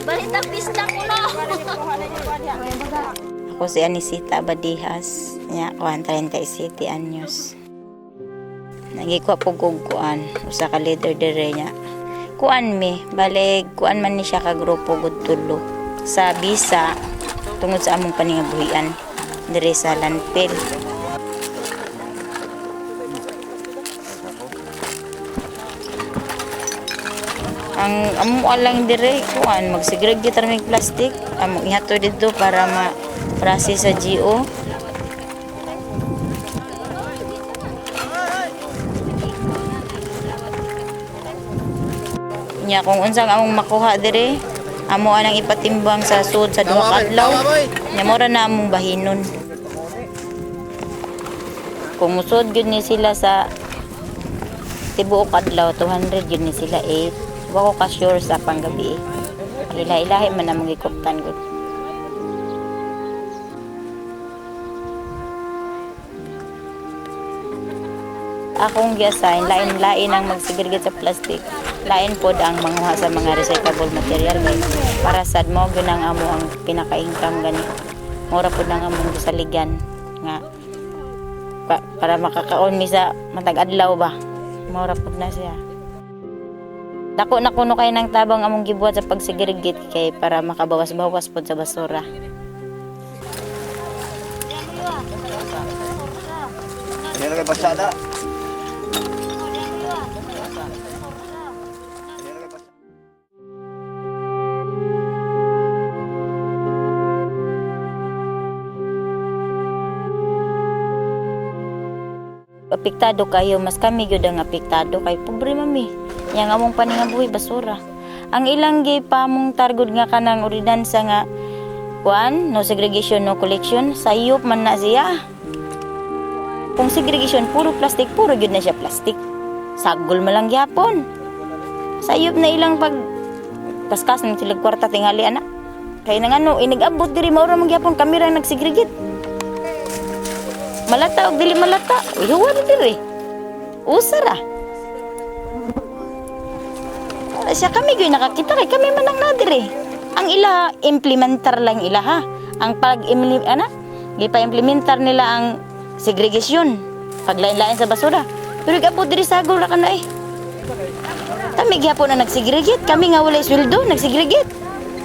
Balita pista ko no. Ako si Anisita Badihas, nya kuan 37 anyos. Nagikuha po kuan usa ka leader dire nya. Kuan mi, balik kuan man ni siya ka grupo gud tulo sa bisa tungod sa among paningabuhian dire sa Lanpil. Ang amo lang dire kuan magsigregit ra mig plastic amo ihato dito para ma-process sa GO. Nya kung unsang among makuha dire amo anang ipatimbang sa sud sa duha ka adlaw nya mora na among bahinon. Kung musud gyud ni sila sa tibuok adlaw 200 gyud ni sila wa ko ka sure sa panggabi. Ilahi man na mong ikuptan gud. Akong gi-assign lain-lain ang magsigirgit sa plastic. Lain pod ang manguha sa mga recyclable material para sad mo gyud ang amo ang pinaka-income gani. Mura pod nang among gisaligan nga para makakaon mi sa matag adlaw ba. Mura pod na siya. Dako na kuno kay nang tabang among gibuhat sa pagsigirgit kay para makabawas-bawas pod sa basura. Yan kay pasada. Apektado kayo, mas kami gyud ang apektado kay pobre mami. Yang among paningabuhi basura. Ang ilang gipamong targod nga kanang ordinansa nga kuan no segregation no collection sayop man na siya. Kung segregation puro plastic, puro gyud na siya plastic. Sagol man lang gyapon. Sayop na ilang pag kaskas ng silag kwarta tingali ana. Kay nang ano inigabot diri mao ra man gyapon kami ra nagsegregate. Malata og dili malata. Ihuwa diri. Usara. Siya kami gyud nakakita kay kami man ang nadiri. Ang ila implementar lang ila ha. Ang gipa-implementar nila ang segregation. Paglain-lain sa basura. Pero gabot diri sagol ra kana Kami gyapon na nagsegregate, kami nga walay sweldo nagsegregate.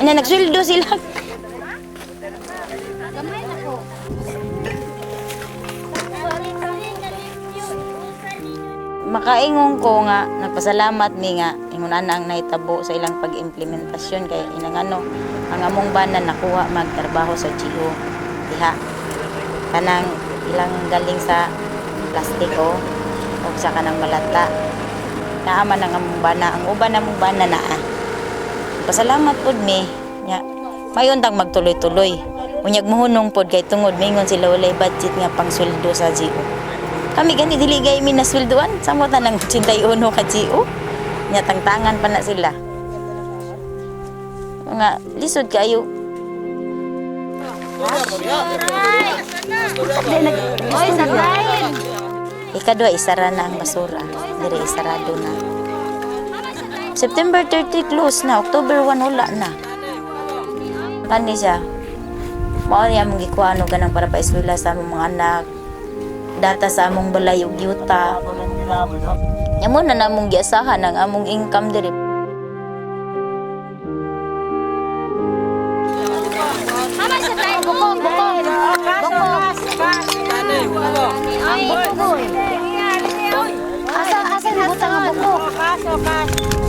Anya nagsweldo sila. Makaingon ko nga nagpasalamat mi nga ingon ana ang nahitabo sa ilang pag-implementasyon kay inangano ang among banan nakuha magtrabaho sa GO diha kanang ilang galing sa plastiko o sa kanang malata naaman ang among bana ang uban namong bana naa. Pasalamat pud mi nya mayon tang magtuloy-tuloy unyag mohunong pod kay tungod mingon sila walay budget nga pangsweldo sa GO. Kami gani dili gay mi nasweldoan samot na nang 81 ka GO. Nya tangtangan pa na sila. Nga lisod kayo. Oy, sakay. Ikadua isara na ang basura. Dire isarado na. September 30 close na, October 1 wala na. Kani siya. Mao niya mong gikuha ganang para pa eskwela sa among mga anak. Data sa among balay ug yuta. Amo na namong giasahan ang among income diri. Mama sa tayo bukong. Asa na butang ang bukong.